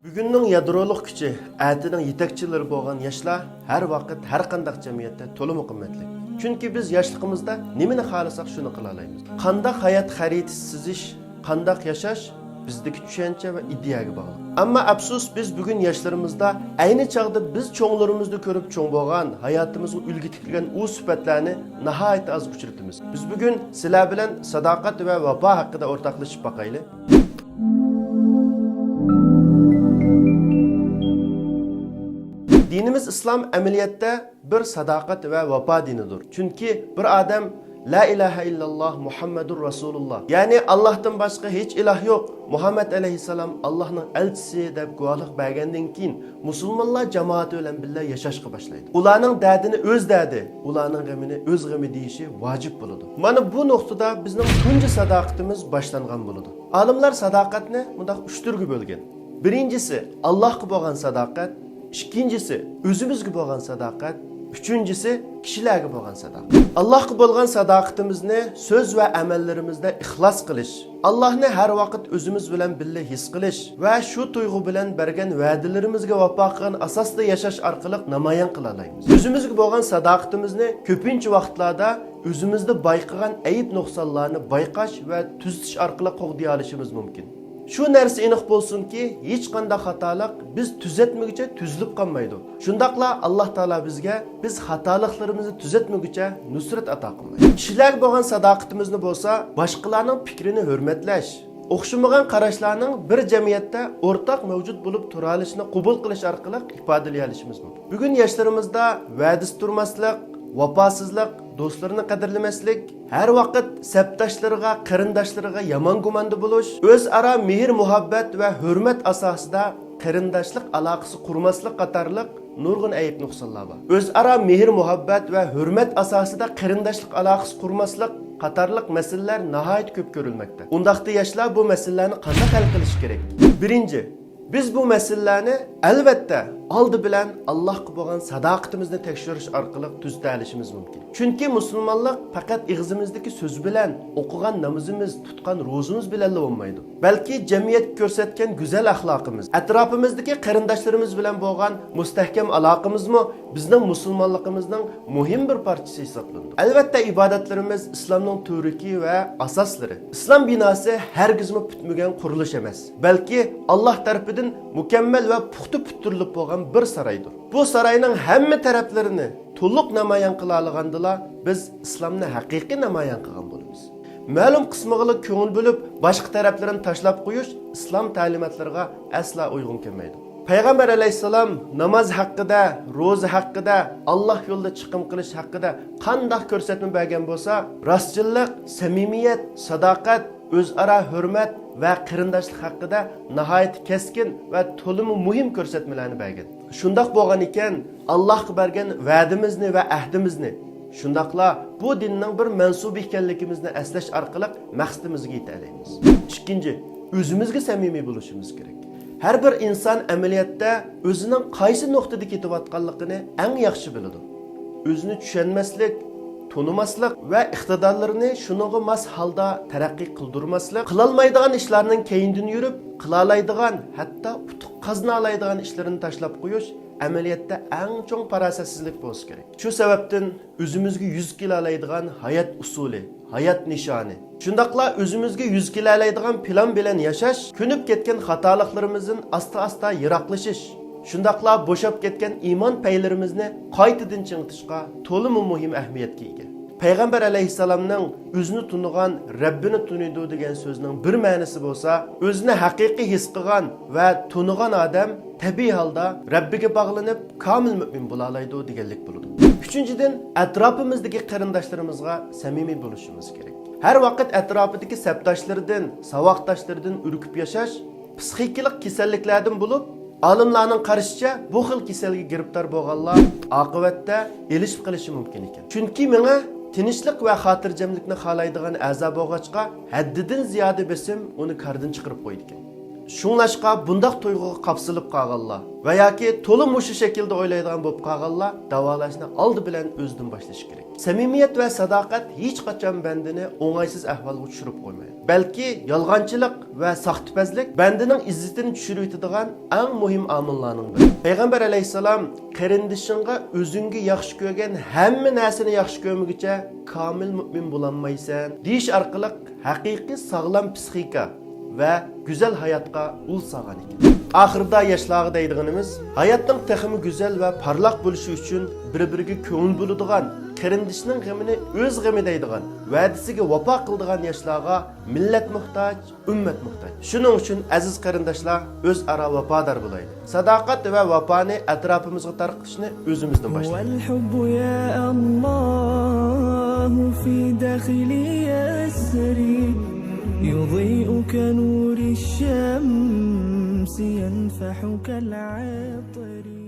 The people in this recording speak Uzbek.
Bugunning yadroliq kuchi, atining yetakchilari bo'lgan yoshlar har vaqt har qanday jamiyatda to'liq qimmatli. Chunki biz yoshligimizda nimani xohlasak shuni qila olamiz. Qanday hayot xaritasi sizish, qanday yashash bizdagi tushuncha va ideyaga bog'liq. Ammo afsus biz bugun yoshlarimizda ayni chog'da biz cho'nglarimizni ko'rib cho'ng bo'lgan, hayotimizga ulgu tikilgan u sifatlarni nihoyat az uchratamiz. Biz bugun sizlar bilan sadoqat va vafo haqida o'rtoqlashib boqaylik. Dinimiz İslam ameliyatda bir sadoqat va vafo dinidir. Chunki bir odam La ilaha illalloh Muhammadur Rasululloh, ya'ni Allohdan boshqa hech iloh yo'q, Muhammad alayhissalom Allohning elchisi deb guvohlik bergandan keyin musulmonlar jamoati bilan birga yashashga boshlaydi. Ularning dardini o'z dardi, ularning g'amini o'z g'ami deyishi vojib bo'ladi. Mana bu nuqtada bizning tunji sadoqatimiz boshlangan bo'ladi. Olimlar sadoqatni bunday 3 turga bo'lgan. Birinchisi Allohga bo'lgan sadoqat, ikkinchisi o'zimizga bo'lgan sadoqat, üçüncüsü kişilerge bo'lgan sadoqat. Allohga bo'lgan sadoqatimizni so'z va amallarimizda ixlos qilish, Allohni har vaqt o'zimiz bilan birga his qilish va shu tuyg'u bilan bergan va'dalarimizga vafo qilgan asosda yashash orqali namoyon qila olamiz. O'zimizga bo'lgan sadoqatimizni ko'pincha vaqtlarda o'zimizda bayqagan ayib nuqsonlarni bayqash va tuzatish orqali qo'g'day olishimiz mumkin. Şu narsa aniq bo'lsinki, hech qanday xatolik biz tuzatmaguncha tuzilib qolmaydi. Shundaqla Alloh taolo bizga biz xatoliklarimizni tuzatmaguncha nusrat ato qilmaydi. Kishilarga bo'lgan sadoqatimizni bo'lsa, boshqalarning fikrini hurmatlash, o'xshamagan qarashlarning bir jamiyatda o'rtaq mavjud bo'lib tura olishini qabul qilish orqali ifodalay olishimiz mumkin. Bugun yoshlarimizda va'dasi turmaslik, vafosizlik, do'stlarini qadrlamaslik, har vaqt sabdoshlariga, qarindoshlariga yomon gumanda bo'lish, o'zaro mehr, muhabbat va hurmat asosida qarindoshlik aloqasi qurmaslik qatorliq nurg'un ayib nuqsonlar bor. O'zaro mehr, muhabbat va hurmat asosida qarindoshlik aloqasi qurmaslik qatorliq masalalar nihoyat ko'p ko'rilmoqda. Undaqda yoshlar bu masalalarni qanday hal qilish kerak? Birinchi, biz bu masalalarni albatta oldi bilan Allohga bo'lgan sadoqatimizni tekshirish orqali tuzata olishimiz mumkin. Chunki musulmonlik faqat ig'zimizdagi so'z bilan, o'qigan namozimiz, tutgan ro'zimiz bilan bo'lmaydi. Balki jamiyat ko'rsatgan go'zal axloqimiz, atrofimizdagi qarindoshlarimiz bilan bo'lgan mustahkam aloqamizmi bizning musulmonligimizning muhim bir parchasi hisoblanadi. Albatta ibodatlarimiz islomning turiki va asoslari. Islom binosi hargizmi bitmagan qurilish emas, balki Alloh tomonidan mukammal va puxta puttirilib bo'lgan bir saraydır. Bu sarayning hamma taraflarini to'liq namoyon qila olgandila biz islomni haqiqiy namoyon qilgan bo'lamiz. Ma'lum qismiga ko'ngil bo'lib, boshqa taraflarini tashlab qo'yish islom ta'limotlariga asla uyg'un kelmaydi. Payg'ambar alayhisalom namoz haqida, ro'za haqida, Alloh yo'lida chiqim qilish haqida qanday ko'rsatma bergan bo'lsa, rostchilik, samimiyat, sadoqat, o'zaro hurmat va qarindoshlik haqida nihoyat keskin va to'liq muhim ko'rsatmalarni bergan. Shundoq bo'lgan ekan, Allohga bergan va'dimizni va ahdimizni, shundaqla bu dinning bir mansub ekanligimizni eslash orqali maqsadimizga yeta olamiz. Ikkinchi, o'zimizga samimiy bo'lishimiz kerak. Har bir inson amaliyotda o'zining qaysi nuqtada ketayotganligini eng yaxshi biladi. O'zini tushunmaslik, tonimaslik va iqtidorlarini shuningga mos holda taraqqiy qildirmaslik, qilolmaydigan ishlarning keyindan yurib, qila oladigan, hatto utuq qazana oladigan ishlarini tashlab qo'yish amaliyotda eng chong farosetsizlik bo'lsa kerak. Shu sababdan o'zimizga 100 kilo oladigan hayot usuli, hayot nishoni, shundaqla o'zimizga 100 kilo oladigan plan bilan yashash, ko'nib ketgan xatoliklarimizdan asta-asta yiroqlashish, shundaqla bo'shab ketgan iymon paylarimizni qaytadan chingitishga to'liq muhim ahamiyatga ega. Payg'ambar alayhissalomning o'zini tunigan, Rabbini tuniydi degan so'zning bir ma'nosi bo'lsa, o'zini haqiqiy his qilgan va tunigan odam tabiiy holda Rabbiga bog'lanib, komil mu'min bo'la oladi deganlik bo'ladi. Uchinchidan, atrofimizdagi qarindoshlarimizga samimiy bo'lishimiz kerak. Har vaqt atrofidagi sabdoshlardan, savoqdoshlardan urkib yashash psixikalik kasalliklardan bo'lib, olimlarning qarashicha bu xil kasalga giribtor bo'lganlar oqibatda elishib qilishi mumkin ekan. Chunki menga tinchlik va xotirjamlikni xohlaydigan a'zo bo'lg'achqa haddidan ziyoda besim uni kardan chiqarib qo'ydi ekan. Şunlaşqa bundaq to'yg'uga qapsilib qolganlar va yoki to'liq mushu shaklda o'ylaydigan bo'lib qolganlar davolashni oldi bilan o'zidan boshlash kerak. Samimiyat va sadoqat hech qachon bandini o'ng'aysiz ahvolga tushirib qo'ymaydi. Balki yolg'onchilik va saxtipazlik bandining izzatini tushirib yetadigan eng muhim omillarning biri. Payg'ambar alayhisalom qarindishingga o'zingga yaxshi ko'rgan hamma narsani yaxshi ko'rmaguncha komil mu'min bo'lolmaysan deyish orqali haqiqiy sog'lom psixika ve güzel hayatga ul sağan ekan. Ahırda yaşlarga deydiganimiz, hayatning texmi güzel ve parlaq bo'lishi uchun bir-biriga ko'ngil bo'ladigan, qarindishning g'amini o'z g'ami deydigan, va'dasiga vafo qiladigan yoshlarga millat muhtoj, ummat muhtoj. Shuning uchun aziz qarindoshlar, o'zaro vafodor bo'laylik. Sadoqat va vafoni atrofimizga tarqatishni o'zimizdan boshlaylik. يضيء كنور الشمس ينفح كالعطر